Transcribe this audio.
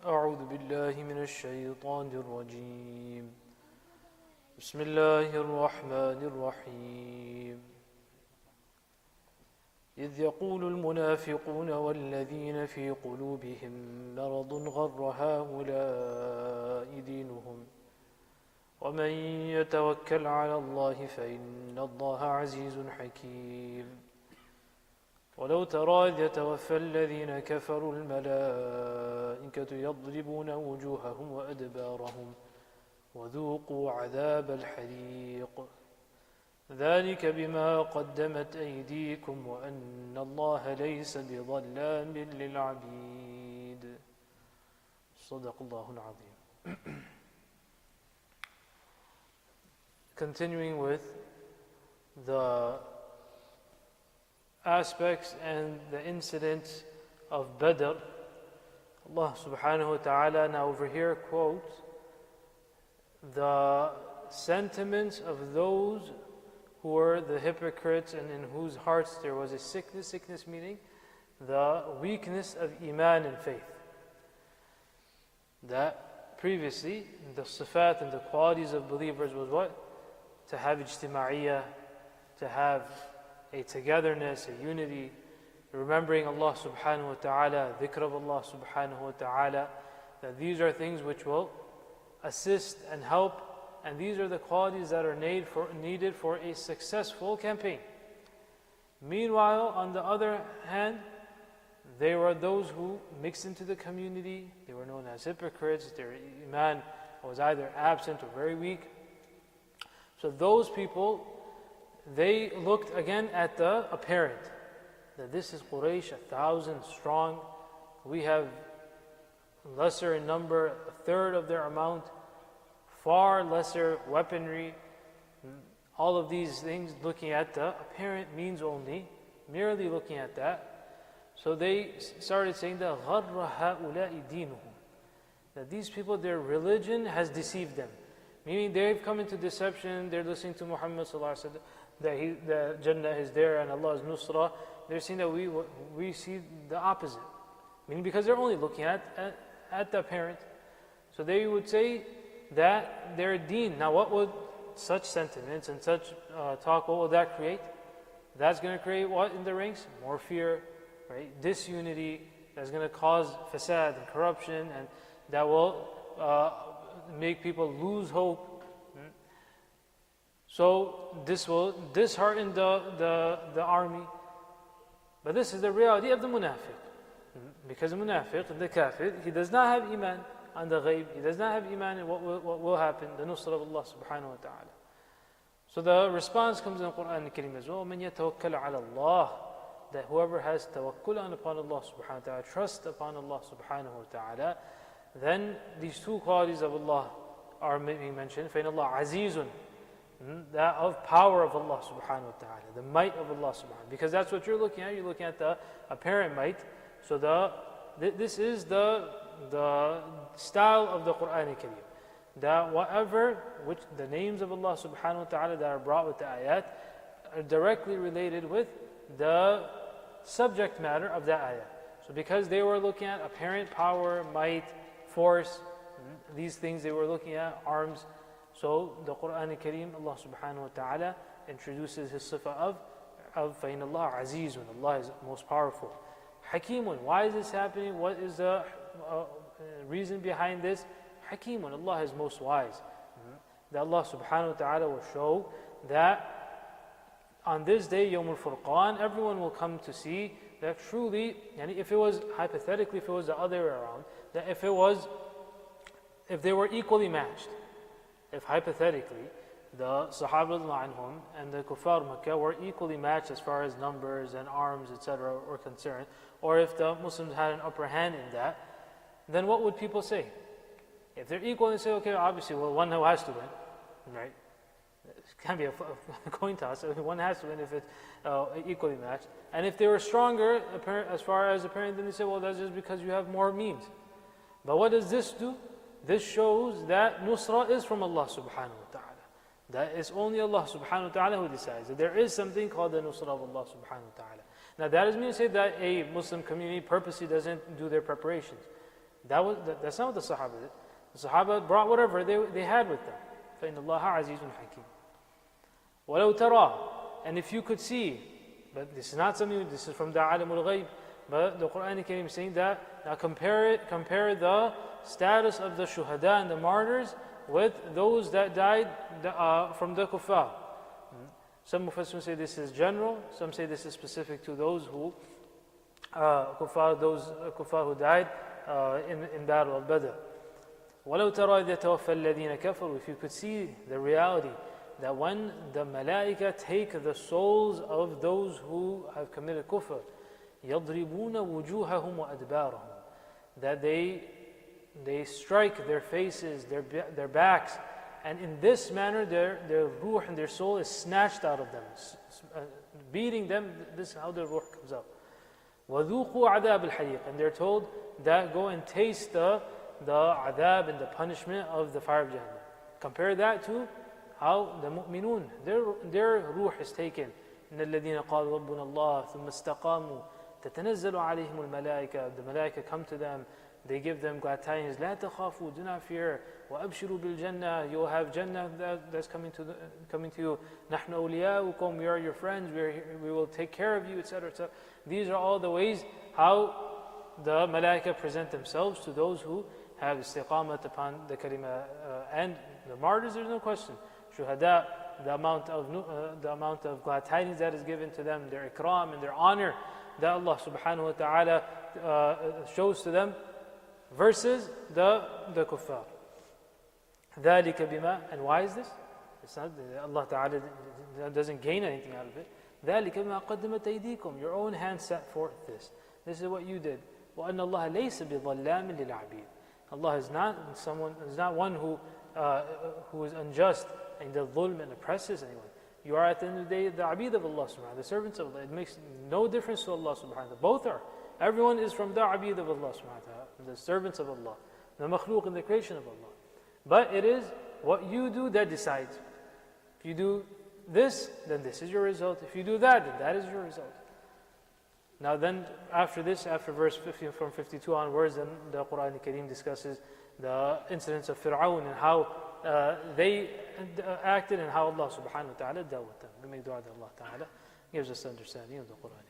أعوذ بالله من الشيطان الرجيم بسم الله الرحمن الرحيم إذ يقول المنافقون والذين في قلوبهم مرض غر هؤلاء دينهم ومن يتوكل على الله فإن الله عزيز حكيم ولو ترى إذ يتوفى الذين كفروا الملائكة يضربون وجوههم وأدبارهم وذوقوا عذاب الحريق ذلك بما قدمت أيديكم وأن الله ليس بظلام للعبيد صدق الله العظيم. Continuing with the aspects and the incidents of Badr, Allah subhanahu wa ta'ala now over here quotes the sentiments of those who were the hypocrites and in whose hearts there was a sickness meaning the weakness of iman and faith. That previously the sifat and the qualities of believers was what? To have ijtima'iyah, to have a togetherness, a unity, remembering Allah subhanahu wa ta'ala, dhikr of Allah subhanahu wa ta'ala, that these are things which will assist and help, and these are the qualities that are needed for a successful campaign. Meanwhile, on the other hand, they were those who mixed into the community, they were known as hypocrites, their iman was either absent or very weak. So those people, they looked again at the apparent, that this is Quraysh, 1,000 strong. We have lesser in number, a third of their amount, far lesser weaponry. All of these things, looking at the apparent means only, merely looking at that. So they started saying that غَرَّ هَؤُلَاءِ دِينُهُم, that these people, their religion has deceived them. Meaning they've come into deception, they're listening to Muhammad sallallahu alaihi wasallam, that the Jannah is there and Allah is Nusra. They're saying that we see the opposite. Meaning because they're only looking at the apparent. So they would say that their deen. Now what would such sentiments and such talk, what will that create? That's going to create what in the ranks? More fear, right? Disunity. That's going to cause fasad and corruption, and that will make people lose hope. So this will dishearten the army. But this is the reality of the munafiq. Because the munafiq, the kafir, he does not have iman on the ghaib. He does not have iman in what will happen, the nusra of Allah subhanahu wa ta'ala. So the response comes in the Quran al-Kareem as well, مَنْ يَتَوَكَّلَ عَلَى اللَّهِ, that whoever has tawakkul upon Allah subhanahu wa ta'ala, trust upon Allah subhanahu wa ta'ala, then these two qualities of Allah are being mentioned. فَإِنَّ اللَّهَ عَزِيزٌ, that of power of Allah subhanahu wa ta'ala, the might of Allah subhanahu, because that's what you're looking at the apparent might. So this is the style of the Quran al-Kareem, that whatever which the names of Allah subhanahu wa ta'ala that are brought with the ayat are directly related with the subject matter of that ayat. So because they were looking at apparent power, might, force, these things they were looking at, arms. So the Quran al-Kareem, Allah subhanahu wa ta'ala introduces his sifa of فَإِنَّ اللَّهَ عَزِيزٌ, Allah is most powerful. Hakeemun, why is this happening? What is the reason behind this? Hakeemun, Allah is most wise. That Allah subhanahu wa ta'ala will show that on this day, Yawm al-Furqan, everyone will come to see that truly, and if it was, hypothetically, if it was the other way around, that if they were equally matched, if hypothetically the Sahaba anhum and the Kuffar Makkah were equally matched as far as numbers and arms, etc. were concerned, or if the Muslims had an upper hand in that, then what would people say? If they're equal, they say, okay, obviously, well, one who has to win, right? It can't be a coin toss. One has to win if it's equally matched. And if they were stronger, as far as apparent, then they say, well, that's just because you have more means. But what does this do? This shows that nusra is from Allah subhanahu wa ta'ala. That is only Allah subhanahu wa ta'ala who decides. That there is something called the nusra of Allah subhanahu wa ta'ala. Now that doesn't mean to say that a Muslim community purposely doesn't do their preparations. That's not what the Sahaba did. The Sahaba brought whatever they had with them. فَإِنَّ اللَّهَ عَزِيزٌ حَكِيمٌ. وَلَوْ تَرَى, and if you could see, but this is not something, this is from the Alimul Ghayb, but the Quran Kareem is saying that, now compare the status of the shuhada and the martyrs with those that died from the kuffar. Some Mufassirun say this is general, some say this is specific to those who kuffar who died in Battle of Badr. وَلَوْ تَرَى إِذْ يَتَوَفَّى الَّذِينَ كَفَرُوا, if you could see the reality that when the malaika take the souls of those who have committed kufr, يَضْرِبُونَ وُجُوهَهُمْ وَأَدْبَارَهُم, that they strike their faces, their backs, and in this manner their ruh and their soul is snatched out of them, beating them. This is how their ruh comes out. وَذُوقُوا عَذَابَ الْحَرِيقِ, and they're told that go and taste the adab and the punishment of the fire of Jahannam. Compare that to how the mu'minun, their ruh is taken. إِنَّ الَّذِينَ قَالُوا رَبُّنَا اللَّهُ ثُمَّ اسْتَقَامُوا تَتَنَزَّلُ عَلَيْهِمُ الْمَلَائِكَةُ, the malaika come to them, they give them glad tidings, لَا تَخَافُوا, do not fear, وَأَبْشِرُوا بِالْجَنَّةِ, you will have Jannah that's coming to you, نَحْنُ أَوْلِيَاؤُكُمْ, we are your friends, we will take care of you, etc. etc. These are all the ways how the malaika present themselves to those who have istiqamat upon the kalima. And the martyrs, there's no question. Shuhada, the amount of glad tidings that is given to them, their ikram and their honor that Allah subhanahu wa ta'ala shows to them, versus the kuffar. ذَلِكَ بِمَا, and why is this? It's not, Allah ta'ala doesn't gain anything out of it. ذَلِكَ بِمَا قَدَّمَتْ أَيْدِيكُمْ, your own hand set forth this. This is what you did. وَأَنَّ اللَّهَ لَيْسَ بِظَلَّامٍ لِلْعَبِيدِ, Allah is not one who is unjust and does dhulm and oppresses anyone. You are at the end of the day the abid of Allah subhanahu wa ta'ala, the servants of Allah. It makes no difference to Allah subhanahu wa ta'ala. Both are. Everyone is from the abid of Allah subhanahu wa ta'ala, the servants of Allah, the makhluk and the creation of Allah. But it is what you do that decides. If you do this, then this is your result. If you do that, then that is your result. Now then, after this, after verse 50, from 52 onwards, then the Quran Kareem discusses the incidents of Fir'aun and how they acted and how Allah subhanahu wa ta'ala dealt with them. We make dua that Allah ta'ala gives us understanding of the Quran.